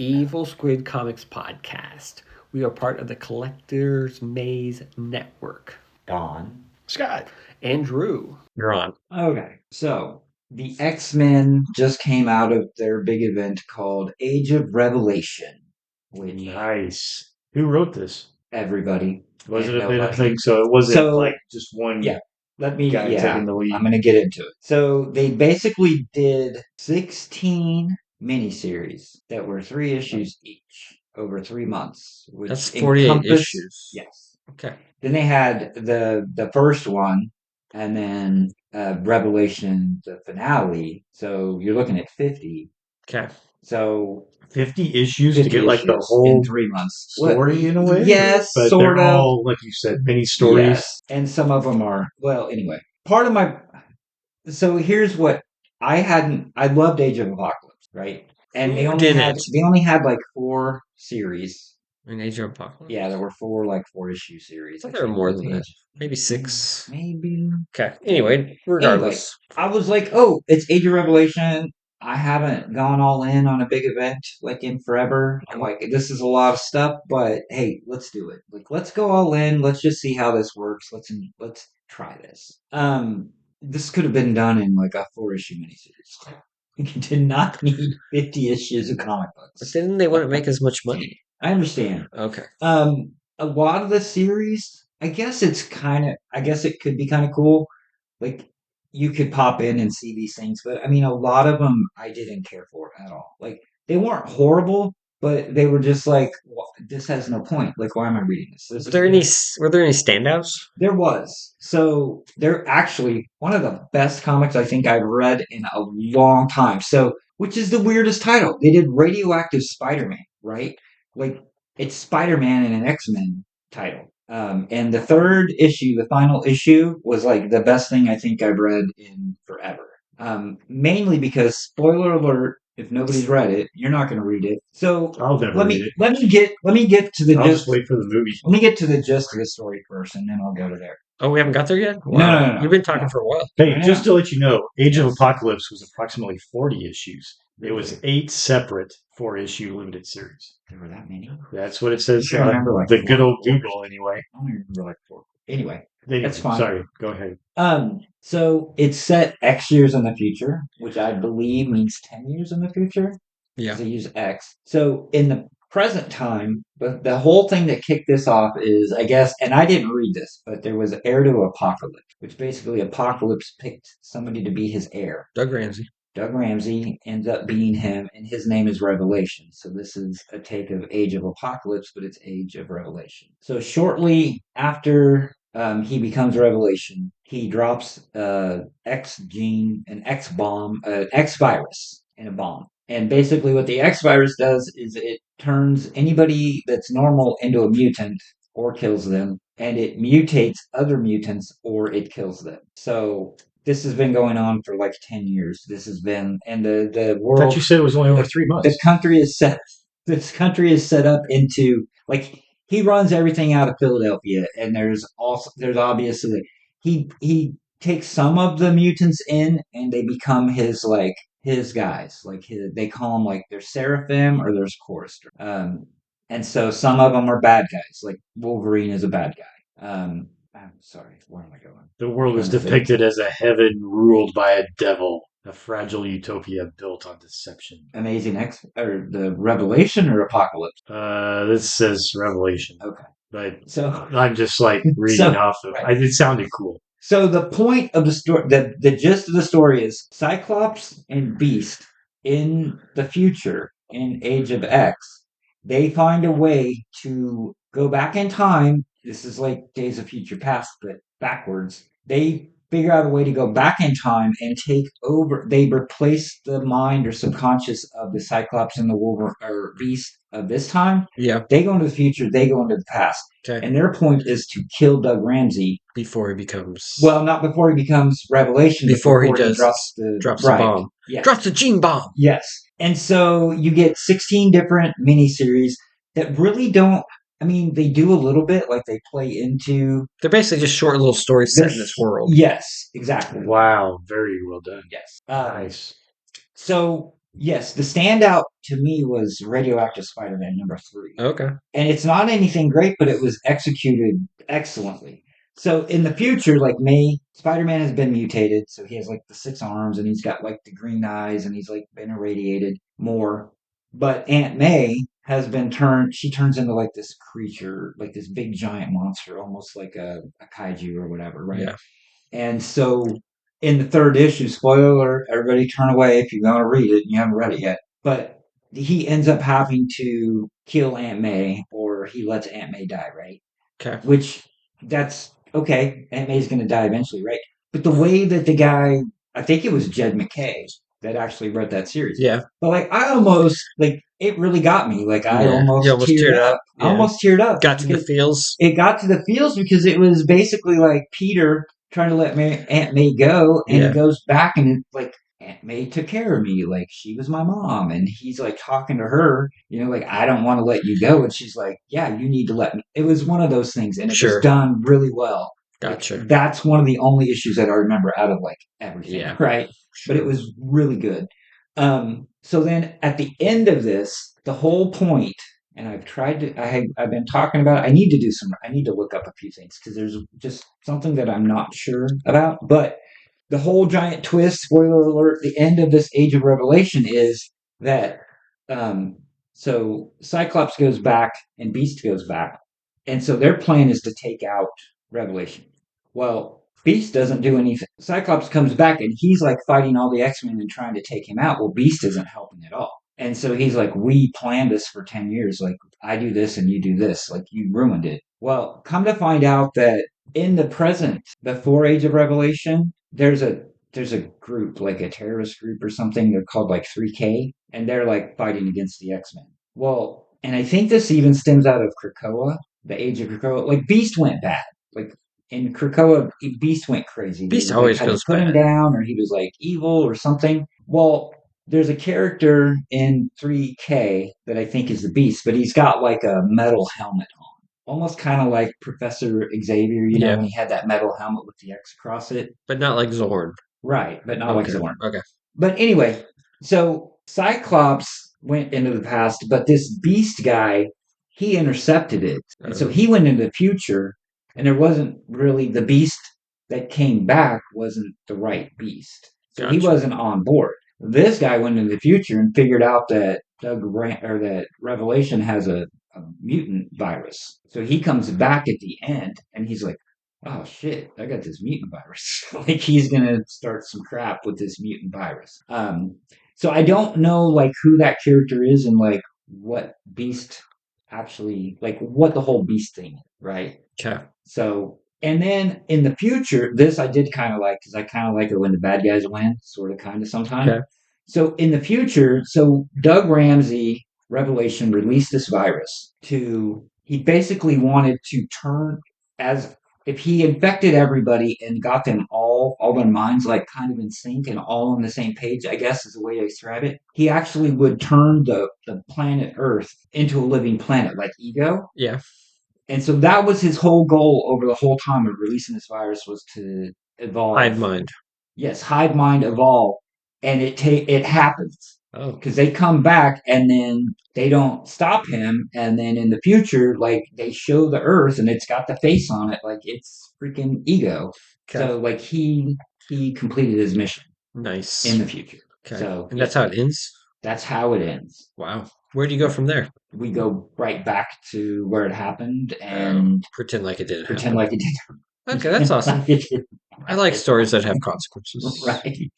Evil Squid Comics podcast. We are part of the Collector's Maze Network. Don. Scott. Andrew. You're on. Okay, so the X-Men just came out of their big event called Age of Revelation, which Nice. Who wrote this? everybody. Was it and a bit of nobody- thing? So it wasn't So- like just one Yeah. Let me, guy taking the lead. I'm going to get into it. So they basically did 16 miniseries that were 3 issues each over 3 months. Which That's 48 encompassed- issues. Yes. Okay. Then they had the first one, and then Revelation, the finale. So you're looking at 50. Okay. So 50 issues 50 to get like the issues whole in 3 months. story in a way? Yes, But sort they're of. all, like you said, mini stories. Yes, and some of them are. Well, anyway, part of my. So here's what I loved Age of Apocalypse, right? And Who they only didn't? had like 4 series. In Age of Apocalypse? Yeah, there were 4 issue series. I thought there were more than that. Age- Maybe 6. Maybe. Okay. Anyway, regardless. I was like, oh, it's Age of Revelation. I haven't gone all in on a big event like in forever. I'm like, this is a lot of stuff, but hey, let's do it. Like, let's go all in. Let's just see how this works. Let's try this. This could have been done in like a 4-issue miniseries. You did not need 50 issues of comic But books. then they wouldn't make as much money. I understand. Okay. A lot of the series, I guess it could be kind of cool. Like, you could pop in and see these things, but I mean, a lot of them I didn't care for at all. Like, they weren't horrible, but they were just like, this has no point. Like, why am I reading this? Were there any standouts? There was. So they're actually one of the best comics I think I've read in a long time. So, which is the weirdest title. They did Radioactive Spider-Man, right? Like, it's Spider-Man in an X-Men title. And the 3rd issue, the final issue, was like the best thing I think I've read in forever. Mainly because, spoiler alert, if nobody's read it, you're not going to read it. So I'll never let read me it. let me get to the I'll gist. just wait for the movie. Let me get to the gist of the story first, and then I'll go to there. Oh, we haven't got there yet? No. We've been talking for a while. Hey, Yeah. just to let you know, Age of Apocalypse was approximately 40 issues. It was 8 separate 4-issue limited series. There were that many? That's what it says I on remember, like, the 4. good old Google, anyway. I only remember like 4. Anyway, Anyway, That's fine. Sorry, go ahead. so it's set X years in the future, which I believe means 10 years in the future. Yeah. Because they use X. So in the present time, but the whole thing that kicked this off is, I guess, and I didn't read this, but there was Heir to Apocalypse, which basically Apocalypse picked somebody to be his heir. Doug Ramsey. Doug Ramsey ends up being him, and his name is Revelation. So this is a take of Age of Apocalypse, but it's Age of Revelation. So shortly after he becomes Revelation, he drops X gene, an X bomb, X virus in a bomb. And basically what the X virus does is it turns anybody that's normal into a mutant or kills them, and it mutates other mutants or it kills them. So this has been going on for like 10 years. This has been, and the I world, thought you said it was only over 3 months. this country is set up into, like, he runs everything out of Philadelphia, and there's obviously, he takes some of the mutants in, and they become his guys. Like, they call them, like, there's Seraphim or there's Chorister. And so some of them are bad guys. Like, Wolverine is a bad guy. I'm sorry, where am I going? The world is depicted as a heaven ruled by a devil, a fragile utopia built on deception. Amazing X, or the Revelation or Apocalypse? This says Revelation. Okay. But So I'm just like reading off of right. it. Sounded cool. So the point of the story, the gist of the story is Cyclops and Beast in the future, in Age of X, they find a way to go back in time. This is like Days of Future Past, but backwards. They figure out a way to go back in time and take over. They replace the mind or subconscious of the Cyclops and the Wolverine or Beast of this time. Yeah. They go into the future. They go into the past. Okay. And their point is to kill Doug Ramsey. Before he becomes... Well, not before he becomes Revelation. Before he drops the bomb. Yeah. Drops the gene bomb. Yes. And so you get 16 different miniseries that really don't... I mean, they do a little bit, like they play into... They're basically just short little stories set in this world. Yes, exactly. Wow, very well done. Yes. Nice. So Yes, the standout to me was Radioactive Spider-Man #3. Okay. And it's not anything great, but it was executed excellently. So in the future, like Spider-Man has been mutated, so he has like the 6 arms and he's got like the green eyes and he's like been irradiated more. But Aunt May has been she turns into like this creature, like this big giant monster, almost like a kaiju or whatever, right? Yeah. And so in the 3rd issue, spoiler alert, everybody turn away if you want to read it and you haven't read it yet. But he ends up having to kill Aunt May, or he lets Aunt May die, right? Okay. Which, that's okay. Aunt May's going to die eventually, right? But the way that the guy, I think it was Jed MacKay that actually wrote that series. Yeah. But like, I almost, like, it really got me. Like, I Yeah. almost, You almost teared teared up. up. I Yeah. almost teared up. Got to the because feels. It got to the feels because it was basically like Peter trying to let Aunt May go, and Yeah. he goes back and it's like, Aunt May took care of me, like she was my mom, and he's like talking to her, like, I don't want to let you go, and she's like, yeah, you need to let me. It was one of those things, and it Sure. was done really well. Gotcha. Like, that's one of the only issues that I remember out of like everything, Yeah. right? Sure. But it was really good. So then at the end of this, the whole point, and I've been talking about it. I need to look up a few things because there's just something that I'm not sure about. But the whole giant twist, spoiler alert, the end of this Age of Revelation is that, so Cyclops goes back and Beast goes back. And so their plan is to take out Revelation. Well, Beast doesn't do anything. Cyclops comes back and he's like fighting all the X-Men and trying to take him out. Well, Beast isn't helping at all. And so he's like, we planned this for 10 years. Like, I do this and you do this. Like, you ruined it. Well, come to find out that in the present, before Age of Revelation, there's a group, like a terrorist group or something. They're called like 3K, and they're like fighting against the X-Men. Well, and I think this even stems out of Krakoa, the Age of Krakoa. Like, Beast went bad. Like, in Krakoa, Beast went crazy. Beast They always had to goes put him bad. down, or he was like evil or something. Well, there's a character in 3K that I think is the Beast, but he's got like a metal helmet on, almost kind of like Professor Xavier, Yeah. when he had that metal helmet with the X across it. But not like Zorn. Right, but not like Okay. Zorn. Okay. But anyway, so Cyclops went into the past, but this Beast guy, he intercepted it. And so he went into the future, and there wasn't really the Beast that came back wasn't the right Beast. So he Gotcha. wasn't on board. This guy went into the future and figured out that that Revelation has a mutant virus. So he comes back at the end, and he's like, oh shit, I got this mutant virus. Like, he's gonna start some crap with this mutant virus. So I don't know like who that character is and like what Beast actually, like what the whole Beast thing is, right? Okay. So, and then in the future, this I did kind of like, because I kind of like it when the bad guys win, sort of, kind of, sometimes. Okay. So in the future, so Doug Ramsey Revelation released this virus he basically wanted to turn, as if he infected everybody and got them all their minds like kind of in sync and all on the same page, I guess is the way to describe it. He actually would turn the planet Earth into a living planet, like Ego. Yeah. And so that was his whole goal over the whole time of releasing this virus, was to evolve. Hive mind. Yes, hive mind, evolve. And it happens. Oh. Because they come back and then they don't stop him. And then in the future, like, they show the Earth and it's got the face on it. Like, it's freaking Ego. Okay. So, like, he completed his mission Nice. in the future. Okay. So, and that's how it ends? That's how it ends. Wow. Where do you go from there? We go right back to where it happened and pretend like it didn't pretend happen. like it didn't. Okay, that's awesome. Like it didn't. I like stories that have consequences. Right.